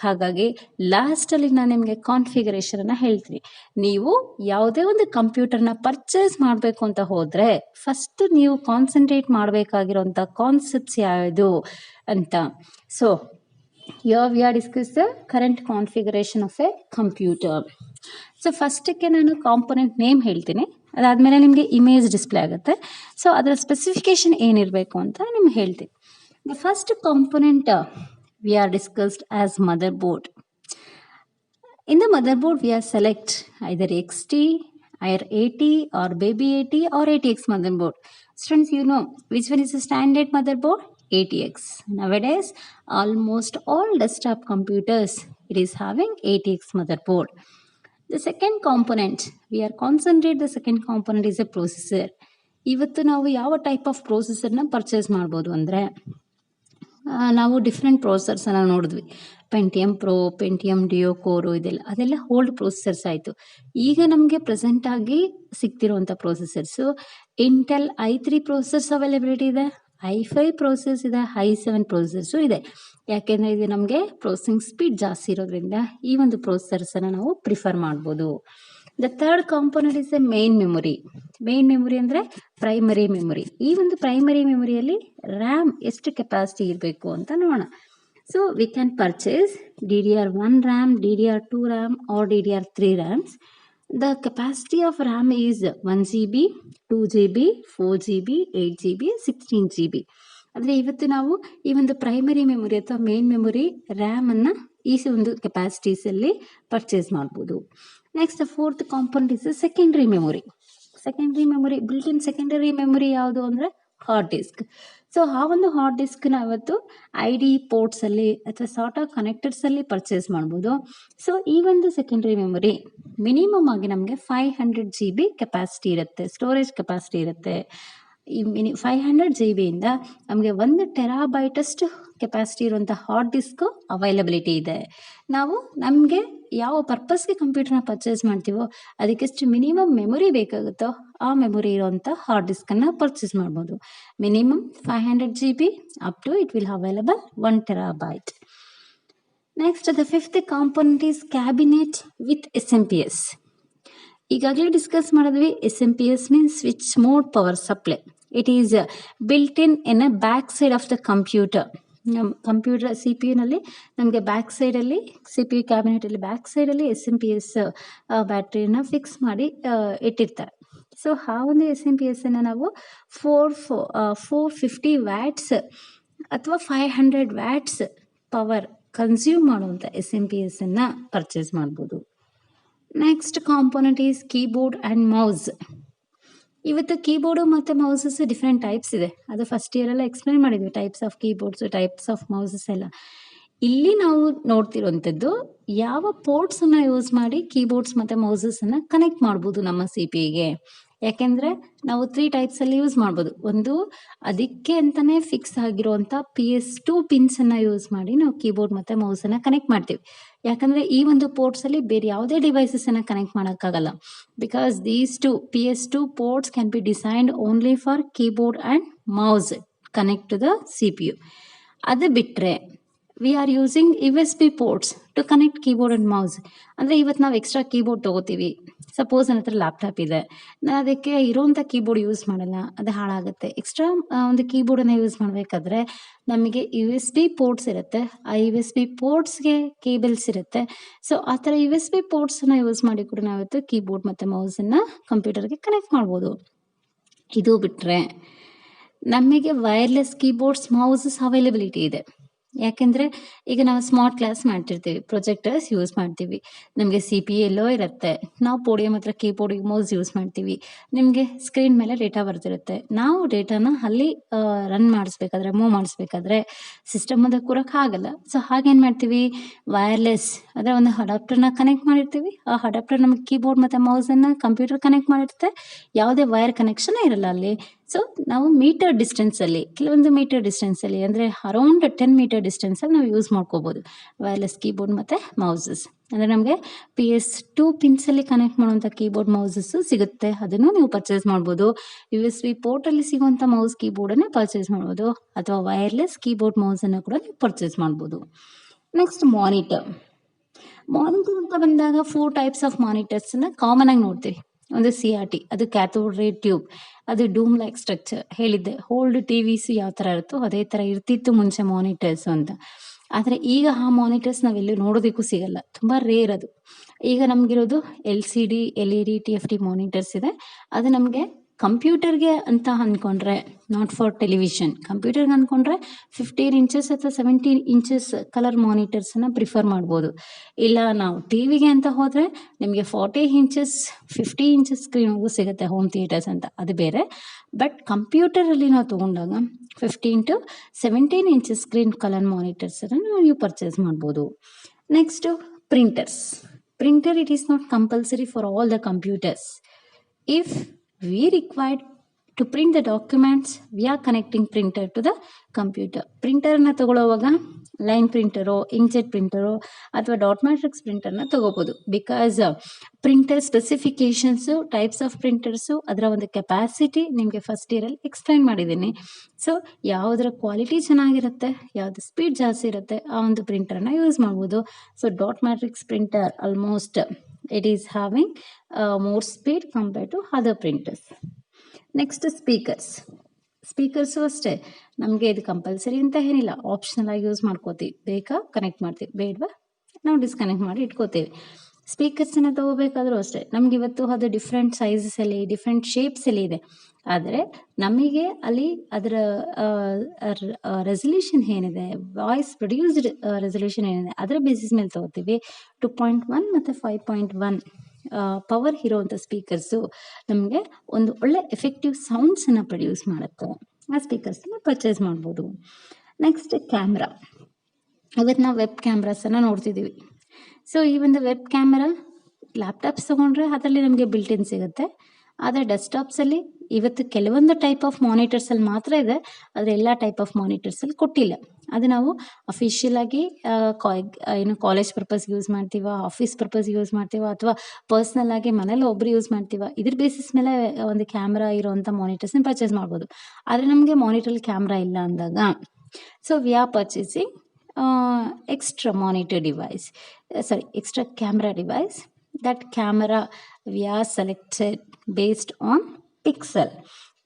ಹಾಗಾಗಿ ಲಾಸ್ಟಲ್ಲಿ ನಾನು ನಿಮಗೆ ಕಾನ್ಫಿಗರೇಷನನ್ನು ಹೇಳ್ತೀನಿ. ನೀವು ಯಾವುದೇ ಒಂದು ಕಂಪ್ಯೂಟರ್ನ ಪರ್ಚೇಸ್ ಮಾಡಬೇಕು ಅಂತ ಹೋದರೆ ಫಸ್ಟ್ ನೀವು ಕಾನ್ಸಂಟ್ರೇಟ್ ಮಾಡಬೇಕಾಗಿರೋಂಥ ಕಾನ್ಸೆಪ್ಟ್ಸ್ ಯಾವುದು ಅಂತ. So here we are discuss the current configuration of a computer. So ಫಸ್ಟಕ್ಕೆ ನಾನು ಕಾಂಪೊನೆಂಟ್ ನೇಮ್ ಹೇಳ್ತೀನಿ, ಅದಾದಮೇಲೆ ನಿಮಗೆ ಇಮೇಜ್ ಡಿಸ್ಪ್ಲೇ ಆಗುತ್ತೆ. ಸೊ ಅದರ ಸ್ಪೆಸಿಫಿಕೇಶನ್ ಏನಿರಬೇಕು ಅಂತ ನಿಮ್ಗೆ ಹೇಳ್ತೀನಿ. The first component we are discussed as mother board. In the mother board we are select either XT or 80 or baby 80 or 80X motherboard. Students, you know which one is the standard motherboard? ATX. Nowadays, almost all desktop computers, it is having ATX motherboard. The second component, we are concentrate the second component is a processor. ಇವತ್ತು ನಾವು ಯಾವ type of ಪ್ರೊಸೆಸರ್ನ purchase ಮಾಡ್ಬೋದು ಅಂದರೆ ನಾವು different ಪ್ರೊಸೆಸರ್ಸನ್ನು ನೋಡಿದ್ವಿ. Pentium pro, Pentium Dio ಕೋರು ಅದೆಲ್ಲ old processors ಆಯಿತು. ಈಗ ನಮಗೆ ಪ್ರೆಸೆಂಟಾಗಿ ಸಿಗ್ತಿರುವಂಥ ಪ್ರೊಸೆಸರ್ಸು ಇಂಟೆಲ್ i3 ಪ್ರೊಸೆಸರ್ಸ್ ಅವೈಲಬಿಲಿಟಿ ಇದೆ, i5 ಪ್ರೊಸೆಸರ್ಸ್ ಇದೆ, i7 ಪ್ರೊಸೆಸರ್ಸು ಇದೆ. ಯಾಕೆಂದರೆ ಇದು ನಮಗೆ ಪ್ರೊಸೆಸಿಂಗ್ ಸ್ಪೀಡ್ ಜಾಸ್ತಿ ಇರೋದ್ರಿಂದ ಈ ಒಂದು ಪ್ರೊಸೆಸರ್ಸನ್ನು ನಾವು ಪ್ರಿಫರ್ ಮಾಡ್ಬೋದು. The third component is A main memory. Main memory ಅಂದರೆ ಪ್ರೈಮರಿ ಮೆಮೊರಿ. ಈ ಒಂದು ಪ್ರೈಮರಿ ಮೆಮೊರಿಯಲ್ಲಿ ರ್ಯಾಮ್ ಎಷ್ಟು ಕೆಪಾಸಿಟಿ ಇರಬೇಕು ಅಂತ ನೋಡೋಣ. So we can purchase DDR1 RAM, DDR2 RAM or DDR3 RAMs. The capacity of RAM is 1 GB, 2 GB, 4 GB, 8 GB, 16 GB. ಅಂದರೆ ಇವತ್ತು ನಾವು ಈ ಒಂದು ಪ್ರೈಮರಿ ಮೆಮೊರಿ ಅಥವಾ ಮೇನ್ ಮೆಮೊರಿ ರ್ಯಾಮನ್ನು ಈ ಒಂದು ಕೆಪಾಸಿಟೀಸಲ್ಲಿ ಪರ್ಚೇಸ್ ಮಾಡ್ಬೋದು. Next the fourth component is secondary memory. Secondary memory, built in secondary memory ಯಾವುದು ಅಂದರೆ ಹಾರ್ಡ್ ಡಿಸ್ಕ್. ಸೊ ಆ ಒಂದು ಹಾರ್ಡ್ ಡಿಸ್ಕ್ನ ಇವತ್ತು ID ಪೋರ್ಟ್ಸಲ್ಲಿ ಅಥವಾ ಸಾರ್ಟ್ ಆಫ್ ಕನೆಕ್ಟರ್ಸಲ್ಲಿ ಪರ್ಚೇಸ್ ಮಾಡ್ಬೋದು. ಸೊ ಈ ಒಂದು ಸೆಕೆಂಡ್ರಿ ಮೆಮೊರಿ ಮಿನಿಮಮ್ ಆಗಿ ನಮಗೆ 500 GB ಕೆಪಾಸಿಟಿ ಇರುತ್ತೆ, ಸ್ಟೋರೇಜ್ ಕೆಪಾಸಿಟಿ ಇರುತ್ತೆ. ಈ 500 GB ನಮಗೆ 1 ಟೆರಾಬೈಟಷ್ಟು ಕೆಪಾಸಿಟಿ ಇರುವಂಥ ಹಾರ್ಡ್ ಡಿಸ್ಕು ಅವೈಲಬಿಲಿಟಿ ಇದೆ. ನಾವು ನಮಗೆ ಯಾವ ಪರ್ಪಸ್ಗೆ ಕಂಪ್ಯೂಟರ್ನ ಪರ್ಚೇಸ್ ಮಾಡ್ತೀವೋ ಅದಕ್ಕೆಷ್ಟು ಮಿನಿಮಮ್ ಮೆಮೊರಿ ಬೇಕಾಗುತ್ತೋ ಆ ಮೆಮೊರಿ ಇರುವಂಥ ಹಾರ್ಡ್ ಡಿಸ್ಕನ್ನು ಪರ್ಚೇಸ್ ಮಾಡ್ಬೋದು. Minimum 500 GB up to it will available 1 terabyte. Next the fifth component is cabinet with SMPS. ಈಗಾಗಲೇ ಡಿಸ್ಕಸ್ ಮಾಡಿದ್ವಿ. SMPS means switch mode power supply. It is built in a back side of the computer. ನಮ್ಮ computer CPU ನಮಗೆ back ಸೈಡಲ್ಲಿ CPU ಕ್ಯಾಬಿನೆಟಲ್ಲಿ back ಸೈಡಲ್ಲಿ SMPS ಬ್ಯಾಟ್ರಿನ fix ಮಾಡಿ ಇಟ್ಟಿರ್ತಾರೆ. ಸೊ ಆ ಒಂದು SMPSನ್ನು ನಾವು 450 ವ್ಯಾಟ್ಸ್ ಅಥವಾ 500 ವ್ಯಾಟ್ಸ್ ಪವರ್ ಕನ್ಸ್ಯೂಮ್ ಮಾಡುವಂಥ SMPSನ್ನು ಪರ್ಚೇಸ್ ಮಾಡ್ಬೋದು. Next component is keyboard and mouse. ಇವತ್ತು ಕೀಬೋರ್ಡು ಮತ್ತು ಮೌಸಸ್ ಡಿಫ್ರೆಂಟ್ ಟೈಪ್ಸ್ ಇದೆ. ಅದು ಫಸ್ಟ್ ಇಯರೆಲ್ಲ ಎಕ್ಸ್ಪ್ಲೈನ್ ಮಾಡಿದ್ವಿ, types of keyboards, types of ಮೌಸಸ್ ಎಲ್ಲ. ಇಲ್ಲಿ ನಾವು ನೋಡ್ತಿರೋಂಥದ್ದು ಯಾವ ಪೋರ್ಟ್ಸನ್ನು ಯೂಸ್ ಮಾಡಿ ಕೀಬೋರ್ಡ್ಸ್ ಮತ್ತು ಮೌಸಸನ್ನು ಕನೆಕ್ಟ್ ಮಾಡ್ಬೋದು ನಮ್ಮ CPU-ಗೆ. ಯಾಕೆಂದರೆ ನಾವು 3 ಟೈಪ್ಸಲ್ಲಿ ಯೂಸ್ ಮಾಡ್ಬೋದು. ಒಂದು ಅದಕ್ಕೆ ಅಂತಲೇ ಫಿಕ್ಸ್ ಆಗಿರುವಂಥ PS2 ಪಿನ್ಸನ್ನು ಯೂಸ್ ಮಾಡಿ ನಾವು ಕೀಬೋರ್ಡ್ ಮತ್ತು ಮೌಸನ್ನು ಕನೆಕ್ಟ್ ಮಾಡ್ತೀವಿ. ಯಾಕಂದರೆ ಈ ಒಂದು ಪೋರ್ಟ್ಸಲ್ಲಿ ಬೇರೆ ಯಾವುದೇ ಡಿವೈಸಸನ್ನು ಕನೆಕ್ಟ್ ಮಾಡೋಕ್ಕಾಗಲ್ಲ. Because these PS2 ports can be designed only for keyboard and mouse connect to the CPU. ಅದು ಬಿಟ್ಟರೆ we are using USB ports to connect keyboard and mouse. ಅಂದರೆ ಇವತ್ತು ನಾವು ಎಕ್ಸ್ಟ್ರಾ ಕೀಬೋರ್ಡ್ ತೊಗೋತೀವಿ. ಸಪೋಸ್ ನನ್ನ ಹತ್ರ ಲ್ಯಾಪ್ಟಾಪ್ ಇದೆ, ನಾನು ಅದಕ್ಕೆ ಇರೋವಂಥ ಕೀಬೋರ್ಡ್ ಯೂಸ್ ಮಾಡಲ್ಲ, ಅದು ಹಾಳಾಗುತ್ತೆ. ಎಕ್ಸ್ಟ್ರಾ ಒಂದು ಕೀಬೋರ್ಡನ್ನು ಯೂಸ್ ಮಾಡಬೇಕಾದ್ರೆ ನಮಗೆ USB ಪೋರ್ಟ್ಸ್ ಇರುತ್ತೆ. ಆ USB ಪೋರ್ಟ್ಸ್ಗೆ ಕೇಬಲ್ಸ್ ಇರುತ್ತೆ. ಸೊ ಆ ಥರ USB ಪೋರ್ಟ್ಸನ್ನು ಯೂಸ್ ಮಾಡಿ ಕೂಡ ನಾವಿವತ್ತು ಕೀಬೋರ್ಡ್ ಮತ್ತು ಮೌಸನ್ನು ಕಂಪ್ಯೂಟರ್ಗೆ ಕನೆಕ್ಟ್ ಮಾಡ್ಬೋದು. ಇದು ಬಿಟ್ಟರೆ ನಮಗೆ ವೈರ್ಲೆಸ್ ಕೀಬೋರ್ಡ್ಸ್ ಮೌಸಸ್ ಅವೈಲಬಿಲಿಟಿ ಇದೆ. ಯಾಕೆಂದರೆ ಈಗ ನಾವು ಸ್ಮಾರ್ಟ್ ಕ್ಲಾಸ್ ಮಾಡ್ತಿರ್ತೀವಿ, ಪ್ರೊಜೆಕ್ಟರ್ಸ್ ಯೂಸ್ ಮಾಡ್ತೀವಿ, ನಮಗೆ CPU ಎಲ್ಲೋ ಇರುತ್ತೆ, ನಾವು ಪೋಡಿಯಮ್ ಹತ್ರ ಕೀಬೋರ್ಡಿಗೆ ಮೌಸ್ ಯೂಸ್ ಮಾಡ್ತೀವಿ, ನಿಮಗೆ ಸ್ಕ್ರೀನ್ ಮೇಲೆ ಡೇಟಾ ಬರ್ತಿರುತ್ತೆ. ನಾವು ಡೇಟಾನ ಅಲ್ಲಿ ರನ್ ಮಾಡಿಸ್ಬೇಕಾದ್ರೆ, ಮೂವ್ ಮಾಡಿಸ್ಬೇಕಾದ್ರೆ ಸಿಸ್ಟಮ್ ಮುಂದೆ ಕೂರೋಕ್ಕಾಗಲ್ಲ. ಸೊ ಹಾಗೇನು ಮಾಡ್ತೀವಿ, ವೈರ್ಲೆಸ್ ಅಂದರೆ ಒಂದು ಅಡಾಪ್ಟರ್ನ ಕನೆಕ್ಟ್ ಮಾಡಿರ್ತೀವಿ. ಆ ಅಡಾಪ್ಟರ್ ನಮಗೆ ಕೀಬೋರ್ಡ್ ಮತ್ತು ಮೌಸನ್ನು ಕಂಪ್ಯೂಟರ್ ಕನೆಕ್ಟ್ ಮಾಡಿರುತ್ತೆ. ಯಾವುದೇ ವೈರ್ ಕನೆಕ್ಷನ್ ಇರಲ್ಲ ಅಲ್ಲಿ. ಸೊ ನಾವು ಮೀಟರ್ ಡಿಸ್ಟೆನ್ಸಲ್ಲಿ, ಕೆಲವೊಂದು ಮೀಟರ್ ಡಿಸ್ಟೆನ್ಸಲ್ಲಿ ಅಂದರೆ ಅರೌಂಡ್ 10 ಮೀಟರ್ ಡಿಸ್ಟೆನ್ಸಲ್ಲಿ ನಾವು ಯೂಸ್ ಮಾಡ್ಕೋಬೋದು ವೈರ್ಲೆಸ್ ಕೀಬೋರ್ಡ್ ಮತ್ತು ಮೌಸಸ್. ಅಂದರೆ ನಮಗೆ PS2 ಪಿನ್ಸಲ್ಲಿ ಕನೆಕ್ಟ್ ಮಾಡುವಂಥ ಕೀಬೋರ್ಡ್ ಮೌಸಸ್ಸು ಸಿಗುತ್ತೆ. ಅದನ್ನು ನೀವು ಪರ್ಚೇಸ್ ಮಾಡ್ಬೋದು. USB ಪೋರ್ಟಲ್ಲಿ ಸಿಗುವಂಥ ಮೌಸ್ ಕೀಬೋರ್ಡನ್ನೇ ಪರ್ಚೇಸ್ ಮಾಡ್ಬೋದು, ಅಥವಾ ವೈರ್ಲೆಸ್ ಕೀಬೋರ್ಡ್ ಮೌಸನ್ನು ಕೂಡ ನೀವು ಪರ್ಚೇಸ್ ಮಾಡ್ಬೋದು. Next monitor. ಮಾನಿಟರ್ ಅಂತ ಬಂದಾಗ 4 ಟೈಪ್ಸ್ ಆಫ್ ಮಾನಿಟರ್ಸನ್ನು ಕಾಮನ್ ಆಗಿ ನೋಡ್ತೀವಿ. ಒಂದು CRT, ಅದು ಕ್ಯಾಥೋಡ್ ರೇ ಟ್ಯೂಬ್, ಅದು ಡೂಮ್ ಲೈಕ್ ಸ್ಟ್ರಕ್ಚರ್. ಹೇಳಿದ್ದೆ ಓಲ್ಡ್ TVs ಯಾವ ಥರ ಇರುತ್ತೋ ಅದೇ ಥರ ಇರ್ತಿತ್ತು ಮುಂಚೆ ಮಾನಿಟರ್ಸ್ ಅಂತ. ಆದರೆ ಈಗ ಆ ಮಾನಿಟರ್ಸ್ ನಾವೆಲ್ಲೂ ನೋಡೋದಕ್ಕೂ ಸಿಗಲ್ಲ, ತುಂಬ ರೇರ್ ಅದು. ಈಗ ನಮಗಿರೋದು LCD, LED, TFT ಮಾನಿಟರ್ಸ್ ಇದೆ. ಅದು ನಮಗೆ ಕಂಪ್ಯೂಟರ್ಗೆ ಅಂತ ಅಂದ್ಕೊಂಡ್ರೆ, ನಾಟ್ ಫಾರ್ ಟೆಲಿವಿಷನ್, ಕಂಪ್ಯೂಟರ್ಗೆ ಅಂದ್ಕೊಂಡ್ರೆ 15 ಇಂಚಸ್ ಅಥವಾ 17 ಇಂಚಸ್ ಕಲರ್ ಮಾನಿಟರ್ಸನ್ನು ಪ್ರಿಫರ್ ಮಾಡ್ಬೋದು. ಇಲ್ಲ ನಾವು ಟಿ ವಿಗೆ ಅಂತ ಹೋದರೆ ನಿಮಗೆ 40 ಇಂಚಸ್ 50 ಇಂಚಸ್ ಸ್ಕ್ರೀನ್ಗೂ ಸಿಗುತ್ತೆ ಹೋಮ್ ಥಿಯೇಟರ್ಸ್ ಅಂತ, ಅದು ಬೇರೆ. ಬಟ್ ಕಂಪ್ಯೂಟರಲ್ಲಿ ನಾವು ತೊಗೊಂಡಾಗ 15 to 17 ಇಂಚಸ್ ಸ್ಕ್ರೀನ್ ಕಲರ್ ಮಾನಿಟರ್ಸನ್ನು ನೀವು ಪರ್ಚೇಸ್ ಮಾಡ್ಬೋದು. Next printers. Printer, it is not compulsory for all the computers. If we required to print the documents, we are connecting printer to the computer. ಪ್ರಿಂಟರ್ನ ತಗೊಳ್ಳೋವಾಗ line ಪ್ರಿಂಟರೋ, inkjet ಪ್ರಿಂಟರೋ ಅಥವಾ dot matrix ಪ್ರಿಂಟರ್ನ ತಗೋಬೋದು. Because printer specifications, types of printers, ಅದರ ಒಂದು capacity ನಿಮಗೆ ಫಸ್ಟ್ ಇಯರಲ್ಲಿ ಎಕ್ಸ್ಪ್ಲೈನ್ ಮಾಡಿದ್ದೀನಿ. ಸೊ ಯಾವುದರ ಕ್ವಾಲಿಟಿ ಚೆನ್ನಾಗಿರುತ್ತೆ, ಯಾವುದು ಸ್ಪೀಡ್ ಜಾಸ್ತಿ ಇರುತ್ತೆ, ಆ ಒಂದು ಪ್ರಿಂಟರ್ನ ಯೂಸ್ ಮಾಡ್ಬೋದು. So dot matrix printer almost it is having more speed compared to other printers. Next speakers ಅಷ್ಟೇ, ನಮಗೆ ಇದು ಕಂಪಲ್ಸರಿ ಅಂತ ಏನಿಲ್ಲ, ಆಪ್ಷನಲ್ ಆಗಿ ಯೂಸ್ ಮಾಡ್ಕೋತೀವಿ. ಬೇಕಾ ಕನೆಕ್ಟ್ ಮಾಡ್ತೀವಿ, ಬೇಡವಾ ನಾವು ಡಿಸ್ಕನೆಕ್ಟ್ ಮಾಡಿ ಇಟ್ಕೋತೀವಿ. ಸ್ಪೀಕರ್ಸನ್ನು ತಗೋಬೇಕಾದ್ರೂ ಅಷ್ಟೇ, ನಮ್ಗೆ ಇವತ್ತು ಅದು ಡಿಫ್ರೆಂಟ್ ಸೈಜಸಲ್ಲಿ, ಡಿಫ್ರೆಂಟ್ ಶೇಪ್ಸಲ್ಲಿ ಇದೆ. ಆದರೆ ನಮಗೆ ಅಲ್ಲಿ ಅದರ ರೆಸಲ್ಯೂಷನ್ ಏನಿದೆ, ವಾಯ್ಸ್ ಪ್ರೊಡ್ಯೂಸ್ಡ್ ರೆಸಲ್ಯೂಷನ್ ಏನಿದೆ, ಅದರ ಬೇಸಿಸ್ ಮೇಲೆ ತಗೋತೀವಿ. 2.1 ಮತ್ತು 5.1 ಪವರ್ ಇರೋವಂಥ ಸ್ಪೀಕರ್ಸು ನಮಗೆ ಒಂದು ಒಳ್ಳೆ ಎಫೆಕ್ಟಿವ್ ಸೌಂಡ್ಸನ್ನು ಪ್ರೊಡ್ಯೂಸ್ ಮಾಡುತ್ತೆ. ಆ ಸ್ಪೀಕರ್ಸನ್ನು ಪರ್ಚೇಸ್ ಮಾಡ್ಬೋದು. Next camera. ಇವತ್ತು ನಾವು ವೆಬ್ ಕ್ಯಾಮ್ರಾಸನ್ನು ನೋಡ್ತಿದ್ದೀವಿ. ಸೊ ಈ ಒಂದು ವೆಬ್ ಕ್ಯಾಮ್ರಾ ಲ್ಯಾಪ್ಟಾಪ್ಸ್ ತೊಗೊಂಡ್ರೆ ಅದರಲ್ಲಿ ನಮಗೆ ಬಿಲ್ಟಿನ್ ಸಿಗುತ್ತೆ. ಆದರೆ ಡೆಸ್ಕ್ಟಾಪ್ಸಲ್ಲಿ ಇವತ್ತು ಕೆಲವೊಂದು ಟೈಪ್ ಆಫ್ ಮಾನಿಟರ್ಸಲ್ಲಿ ಮಾತ್ರ ಇದೆ, ಆದರೆ ಎಲ್ಲ ಟೈಪ್ ಆಫ್ ಮಾನಿಟರ್ಸಲ್ಲಿ ಕೊಟ್ಟಿಲ್ಲ. ಅದು ನಾವು ಅಫಿಷಿಯಲ್ ಆಗಿ ಏನು ಕಾಲೇಜ್ ಪರ್ಪಸ್ಗೆ ಯೂಸ್ ಮಾಡ್ತೀವ, ಆಫೀಸ್ ಪರ್ಪಸ್ಗೆ ಯೂಸ್ ಮಾಡ್ತೀವ, ಅಥವಾ ಪರ್ಸ್ನಲ್ ಆಗಿ ಮನೇಲಿ ಒಬ್ರು ಯೂಸ್ ಮಾಡ್ತೀವ, ಇದ್ರ ಬೇಸಿಸ್ ಮೇಲೆ ಒಂದು ಕ್ಯಾಮ್ರಾ ಇರೋವಂಥ ಮಾನಿಟರ್ಸ್ನ ಪರ್ಚೇಸ್ ಮಾಡ್ಬೋದು. ಆದರೆ ನಮಗೆ ಮಾನಿಟರ್ ಕ್ಯಾಮ್ರಾ ಇಲ್ಲ ಅಂದಾಗ, so we are purchasing extra monitor device, extra camera device. That camera we are selected based on pixel.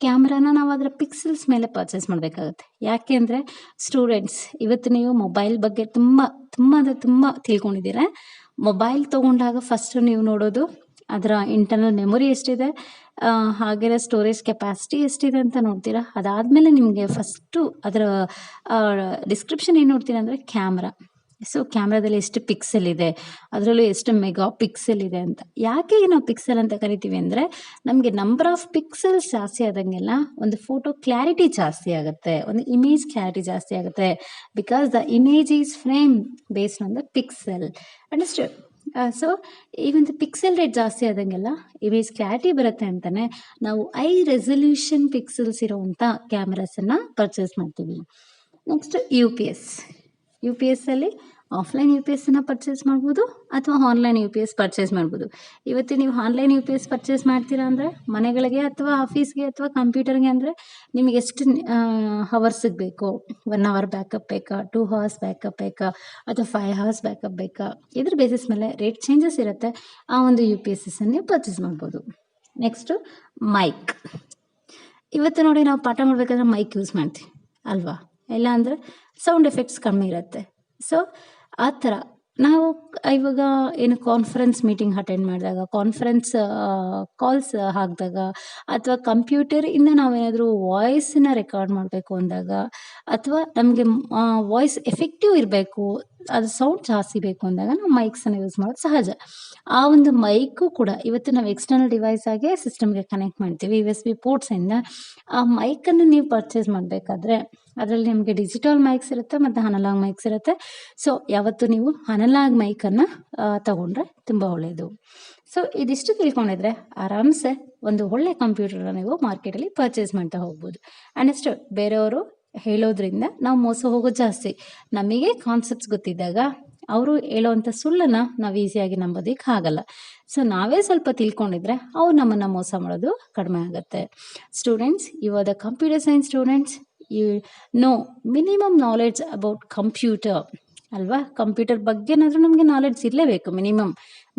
ಕ್ಯಾಮ್ರಾನ ನಾವು ಅದರ ಪಿಕ್ಸೆಲ್ಸ್ ಮೇಲೆ ಪರ್ಚೇಸ್ ಮಾಡಬೇಕಾಗುತ್ತೆ. ಯಾಕೆ ಅಂದರೆ ಸ್ಟೂಡೆಂಟ್ಸ್, ಇವತ್ತು ನೀವು ಮೊಬೈಲ್ ಬಗ್ಗೆ ತುಂಬ ತಿಳ್ಕೊಂಡಿದ್ದೀರ. ಮೊಬೈಲ್ ತೊಗೊಂಡಾಗ ಫಸ್ಟು ನೀವು ನೋಡೋದು ಅದರ ಇಂಟರ್ನಲ್ ಮೆಮೊರಿ ಎಷ್ಟಿದೆ, ಹಾಗೆ ಸ್ಟೋರೇಜ್ ಕೆಪಾಸಿಟಿ ಎಷ್ಟಿದೆ ಅಂತ ನೋಡ್ತೀರಾ. ಅದಾದಮೇಲೆ ನಿಮಗೆ ಫಸ್ಟು ಅದರ ಡಿಸ್ಕ್ರಿಪ್ಷನ್ ಏನು ನೋಡ್ತೀರಾ ಅಂದರೆ ಕ್ಯಾಮ್ರಾ. ಸೊ ಕ್ಯಾಮ್ರಾದಲ್ಲಿ ಎಷ್ಟು ಪಿಕ್ಸೆಲ್ ಇದೆ, ಅದರಲ್ಲೂ ಎಷ್ಟು ಮೆಗಾ ಪಿಕ್ಸೆಲ್ ಇದೆ ಅಂತ. ಯಾಕೆ ನಾವು ಪಿಕ್ಸೆಲ್ ಅಂತ ಕರಿತೀವಿ ಅಂದರೆ, ನಮಗೆ ನಂಬರ್ ಆಫ್ ಪಿಕ್ಸೆಲ್ಸ್ ಜಾಸ್ತಿ ಆದಂಗೆಲ್ಲ ಒಂದು ಫೋಟೋ ಕ್ಲಾರಿಟಿ ಜಾಸ್ತಿ ಆಗುತ್ತೆ, ಒಂದು ಇಮೇಜ್ ಕ್ಲಾರಿಟಿ ಜಾಸ್ತಿ ಆಗುತ್ತೆ. Because the image is frame based on the pixel. Understand? So ಈ ಒಂದು ಪಿಕ್ಸೆಲ್ ರೇಟ್ ಜಾಸ್ತಿ ಆದಂಗೆಲ್ಲ ಇಮೇಜ್ ಕ್ಲಾರಿಟಿ ಬರುತ್ತೆ ಅಂತಾನೆ ನಾವು ಐ ರೆಸಲ್ಯೂಷನ್ ಪಿಕ್ಸೆಲ್ಸ್ ಇರೋವಂಥ ಕ್ಯಾಮ್ರಾಸನ್ನು ಪರ್ಚೇಸ್ ಮಾಡ್ತೀವಿ. ನೆಕ್ಸ್ಟ್ ಯು ಪಿ ಎಸ್ ಅಲ್ಲಿ ಆಫ್ಲೈನ್ ಯು ಪಿ ಎಸ್ಸನ್ನು ಪರ್ಚೇಸ್ ಮಾಡ್ಬೋದು ಅಥವಾ online U P S purchase ಮಾಡ್ಬೋದು. ಇವತ್ತು ನೀವು online U P S purchase ಮಾಡ್ತೀರಾ ಅಂದರೆ ಮನೆಗಳಿಗೆ ಅಥವಾ ಆಫೀಸ್ಗೆ ಅಥವಾ ಕಂಪ್ಯೂಟರ್ಗೆ ಅಂದರೆ ನಿಮಗೆ ಎಷ್ಟು ಹವರ್ಸಿಗೆ ಬೇಕು, 1 hour ಬ್ಯಾಕಪ್ ಬೇಕಾ, 2 hours ಬ್ಯಾಕಪ್ ಬೇಕಾ, ಅಥವಾ 5 hours ಬ್ಯಾಕಪ್ ಬೇಕಾ, ಇದ್ರ ಬೇಸಿಸ್ ಮೇಲೆ ರೇಟ್ ಚೇಂಜಸ್ ಇರುತ್ತೆ. ಆ ಒಂದು ಯು ಪಿ ಎಸ್ಸನ್ನು ನೀವು ಪರ್ಚೇಸ್ ಮಾಡ್ಬೋದು. Next mic. ಇವತ್ತು ನೋಡಿ ನಾವು ಪಾಠ ಮಾಡಬೇಕಾದ್ರೆ ಮೈಕ್ ಯೂಸ್ ಮಾಡ್ತೀವಿ ಅಲ್ವಾ, ಇಲ್ಲ ಅಂದರೆ ಸೌಂಡ್ ಎಫೆಕ್ಟ್ಸ್ ಕಮ್ಮಿ ಇರುತ್ತೆ. ಸೊ ಆ ಥರ ನಾವು ಇವಾಗ ಏನು ಕಾನ್ಫರೆನ್ಸ್ ಮೀಟಿಂಗ್ ಅಟೆಂಡ್ ಮಾಡಿದಾಗ, ಕಾನ್ಫರೆನ್ಸ್ ಕಾಲ್ಸ್ ಹಾಕಿದಾಗ, ಅಥವಾ ಕಂಪ್ಯೂಟರಿಂದ ನಾವೇನಾದರೂ ವಾಯ್ಸನ್ನ ರೆಕಾರ್ಡ್ ಮಾಡಬೇಕು ಅಂದಾಗ, ಅಥವಾ ನಮಗೆ ವಾಯ್ಸ್ ಎಫೆಕ್ಟಿವ್ ಇರಬೇಕು, ಅದು ಸೌಂಡ್ ಜಾಸ್ತಿ ಬೇಕು ಅಂದಾಗ ನಾವು ಮೈಕ್ಸನ್ನು ಯೂಸ್ ಮಾಡೋದು ಸಹಜ. ಆ ಒಂದು ಮೈಕು ಕೂಡ ಇವತ್ತು ನಾವು ಎಕ್ಸ್ಟರ್ನಲ್ ಡಿವೈಸ್ ಆಗಿ ಸಿಸ್ಟಮ್ಗೆ ಕನೆಕ್ಟ್ ಮಾಡ್ತೀವಿ USB ಪೋರ್ಟ್ಸಿಂದ. ಆ ಮೈಕನ್ನು ನೀವು ಪರ್ಚೇಸ್ ಮಾಡಬೇಕಾದ್ರೆ ಅದರಲ್ಲಿ ನಿಮಗೆ ಡಿಜಿಟಲ್ ಮೈಕ್ಸ್ ಇರುತ್ತೆ ಮತ್ತು ಅನಲಾಗ್ ಮೈಕ್ಸ್ ಇರುತ್ತೆ. ಸೊ ಯಾವತ್ತು ನೀವು ಅನಲಾಗ್ ಮೈಕನ್ನು ತಗೊಂಡ್ರೆ ತುಂಬ ಒಳ್ಳೆಯದು. ಸೊ ಇದಿಷ್ಟು ತಿಳ್ಕೊಂಡಿದ್ರೆ ಆರಾಮ್ಸೆ ಒಂದು ಒಳ್ಳೆ ಕಂಪ್ಯೂಟರ್ನ ನೀವು ಮಾರ್ಕೆಟಲ್ಲಿ ಪರ್ಚೇಸ್ ಮಾಡ್ತಾ ಹೋಗ್ಬೋದು. ಆ್ಯಂಡ್ ಬೇರೆಯವರು ಹೇಳೋದ್ರಿಂದ ನಾವು ಮೋಸ ಹೋಗೋದು ಜಾಸ್ತಿ. ನಮಗೆ ಕಾನ್ಸೆಪ್ಟ್ಸ್ ಗೊತ್ತಿದ್ದಾಗ ಅವರು ಹೇಳೋವಂಥ ಸುಳ್ಳನ್ನು ನಾವು ಈಸಿಯಾಗಿ ನಂಬೋದಕ್ಕೆ ಆಗಲ್ಲ. ಸೊ ನಾವೇ ಸ್ವಲ್ಪ ತಿಳ್ಕೊಂಡಿದ್ರೆ ಅವ್ರು ನಮ್ಮನ್ನು ಮೋಸ ಮಾಡೋದು ಕಡಿಮೆ ಆಗುತ್ತೆ. Students, you are the computer science students, you know minimum knowledge about computer ಅಲ್ವಾ. ಕಂಪ್ಯೂಟರ್ ಬಗ್ಗೆನಾದರೂ ನಮಗೆ ನಾಲೆಡ್ಜ್ ಇರಲೇಬೇಕು.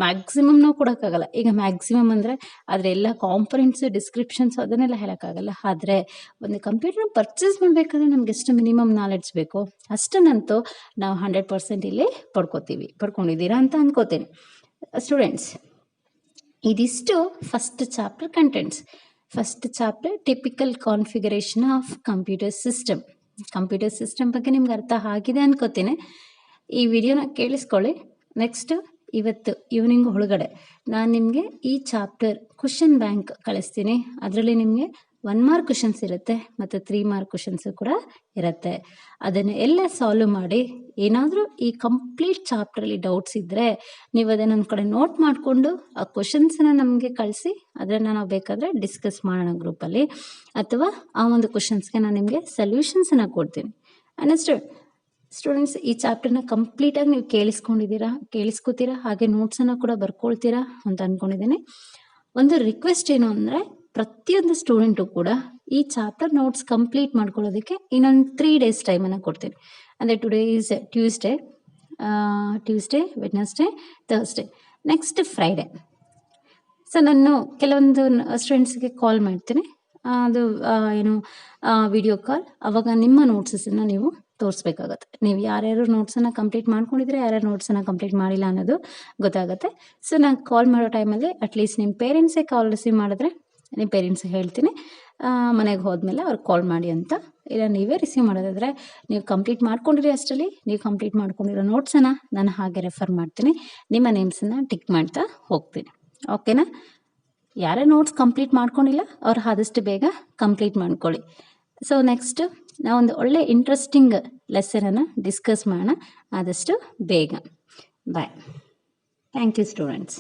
ಮ್ಯಾಕ್ಸಿಮಮ್ ನಾವು ಕೊಡೋಕ್ಕಾಗಲ್ಲ. ಈಗ ಮ್ಯಾಕ್ಸಿಮಮ್ ಅಂದರೆ ಅದರೆಲ್ಲ ಕಾಂಪೊನೆಂಟ್ಸ್, ಡಿಸ್ಕ್ರಿಪ್ಷನ್ಸ್ ಅದನ್ನೆಲ್ಲ ಹೇಳೋಕ್ಕಾಗಲ್ಲ. ಆದರೆ ಒಂದು ಕಂಪ್ಯೂಟರ್ನ ಪರ್ಚೇಸ್ ಮಾಡಬೇಕಾದ್ರೆ ನಮ್ಗೆ ಎಷ್ಟು ಮಿನಿಮಮ್ ನಾಲೆಡ್ಜ್ ಬೇಕೋ ಅಷ್ಟನ್ನಂತೂ ನಾವು 100% ಇಲ್ಲಿ ಪಡ್ಕೊಂಡಿದ್ದೀರಾ ಅಂತ ಅಂದ್ಕೋತೀನಿ. ಸ್ಟೂಡೆಂಟ್ಸ್, ಇದಿಷ್ಟು first chapter contents. First chapter typical configuration of computer system ಬಗ್ಗೆ ನಿಮ್ಗೆ ಅರ್ಥ ಆಗಿದೆ ಅನ್ಕೋತೀನಿ. ಈ ವಿಡಿಯೋನ ಕೇಳಿಸ್ಕೊಳ್ಳಿ. ನೆಕ್ಸ್ಟ್ ಇವತ್ತು ಈವ್ನಿಂಗ್ ಒಳಗಡೆ ನಾನು ನಿಮಗೆ ಈ ಚಾಪ್ಟರ್ ಕ್ವಶನ್ ಬ್ಯಾಂಕ್ ಕಳಿಸ್ತೀನಿ. ಅದರಲ್ಲಿ ನಿಮಗೆ 1 ಮಾರ್ಕ್ ಕ್ವಶನ್ಸ್ ಇರುತ್ತೆ ಮತ್ತು 3 ಮಾರ್ಕ್ ಕ್ವಶನ್ಸು ಕೂಡ ಇರುತ್ತೆ. ಅದನ್ನು ಎಲ್ಲ ಸಾಲ್ವ್ ಮಾಡಿ, ಏನಾದರೂ ಈ ಕಂಪ್ಲೀಟ್ ಚಾಪ್ಟ್ರಲ್ಲಿ ಡೌಟ್ಸ್ ಇದ್ದರೆ ನೀವು ಅದನ್ನು ನನ್ನ ಕಡೆ ನೋಟ್ ಮಾಡಿಕೊಂಡು ಆ ಕ್ವಶನ್ಸನ್ನ ನಮಗೆ ಕಳಿಸಿ, ಅದನ್ನು ನಾವು ಬೇಕಾದರೆ ಡಿಸ್ಕಸ್ ಮಾಡೋಣ ಗ್ರೂಪಲ್ಲಿ, ಅಥವಾ ಆ ಒಂದು ಕ್ವಶನ್ಸ್ಗೆ ನಾನು ನಿಮಗೆ ಸೊಲ್ಯೂಷನ್ಸನ್ನು ಕೊಡ್ತೀನಿ. Understand students? ಈ ಚಾಪ್ಟರ್ನ ಕಂಪ್ಲೀಟಾಗಿ ನೀವು ಕೇಳಿಸ್ಕೋತೀರಾ, ಹಾಗೆ ನೋಟ್ಸನ್ನು ಕೂಡ ಬರ್ಕೊಳ್ತೀರಾ ಅಂತ ಅಂದ್ಕೊಂಡಿದ್ದೀನಿ. ಒಂದು ರಿಕ್ವೆಸ್ಟ್ ಏನು ಅಂದರೆ, ಪ್ರತಿಯೊಂದು ಸ್ಟೂಡೆಂಟು ಕೂಡ ಈ ಚಾಪ್ಟರ್ ನೋಟ್ಸ್ ಕಂಪ್ಲೀಟ್ ಮಾಡ್ಕೊಳ್ಳೋದಕ್ಕೆ ಇನ್ನೊಂದು 3 ಡೇಸ್ ಟೈಮನ್ನು ಕೊಡ್ತೀನಿ. ಅಂದರೆ today is Tuesday, Wednesday, Thursday, next Friday. So ನಾನು ಕೆಲವೊಂದು ಸ್ಟೂಡೆಂಟ್ಸ್ಗೆ ಕಾಲ್ ಮಾಡ್ತೀನಿ, ಅದು ವಿಡಿಯೋ ಕಾಲ್. ಅವಾಗ ನಿಮ್ಮ ನೋಟ್ಸನ್ನು ನೀವು ತೋರಿಸ್ಬೇಕಾಗತ್ತೆ. ನೀವು ಯಾರ್ಯಾರು ನೋಟ್ಸನ್ನು ಕಂಪ್ಲೀಟ್ ಮಾಡ್ಕೊಂಡಿದ್ರೆ, ಯಾರ್ಯಾರು ನೋಟ್ಸನ್ನು ಕಂಪ್ಲೀಟ್ ಮಾಡಿಲ್ಲ ಅನ್ನೋದು ಗೊತ್ತಾಗುತ್ತೆ. ಸೊ ನಾನು ಕಾಲ್ ಮಾಡೋ ಟೈಮಲ್ಲಿ ಅಟ್ಲೀಸ್ಟ್ ನಿಮ್ಮ ಪೇರೆಂಟ್ಸೇ ಕಾಲ್ ರಿಸೀವ್ ಮಾಡಿದ್ರೆ ನಿಮ್ಮ ಪೇರೆಂಟ್ಸಿಗೆ ಹೇಳ್ತೀನಿ, ಮನೆಗೆ ಹೋದ್ಮೇಲೆ ಅವ್ರಿಗೆ ಕಾಲ್ ಮಾಡಿ ಅಂತ. ಇಲ್ಲ ನೀವೇ ರಿಸೀವ್ ಮಾಡೋದಾದರೆ ನೀವು ಕಂಪ್ಲೀಟ್ ಮಾಡ್ಕೊಂಡಿರಿ, ಅಷ್ಟರಲ್ಲಿ ನೀವು ಕಂಪ್ಲೀಟ್ ಮಾಡ್ಕೊಂಡಿರೋ ನೋಟ್ಸನ್ನು ನಾನು ಹಾಗೆ ರೆಫರ್ ಮಾಡ್ತೀನಿ, ನಿಮ್ಮ ನೇಮ್ಸನ್ನು ಟಿಕ್ ಮಾಡ್ತಾ ಹೋಗ್ತೀನಿ. ಓಕೆನಾ? ಯಾರೇ ನೋಟ್ಸ್ ಕಂಪ್ಲೀಟ್ ಮಾಡ್ಕೊಂಡಿಲ್ಲ ಅವ್ರು ಆದಷ್ಟು ಬೇಗ ಕಂಪ್ಲೀಟ್ ಮಾಡ್ಕೊಳ್ಳಿ. ಸೊ ನೆಕ್ಸ್ಟ್ ನಾವೊಂದು ಒಳ್ಳೆ ಇಂಟ್ರೆಸ್ಟಿಂಗ್ ಲೆಸನನ್ನು ಡಿಸ್ಕಸ್ ಮಾಡೋಣ ಆದಷ್ಟು ಬೇಗ. ಬಾಯ್. Thank you students.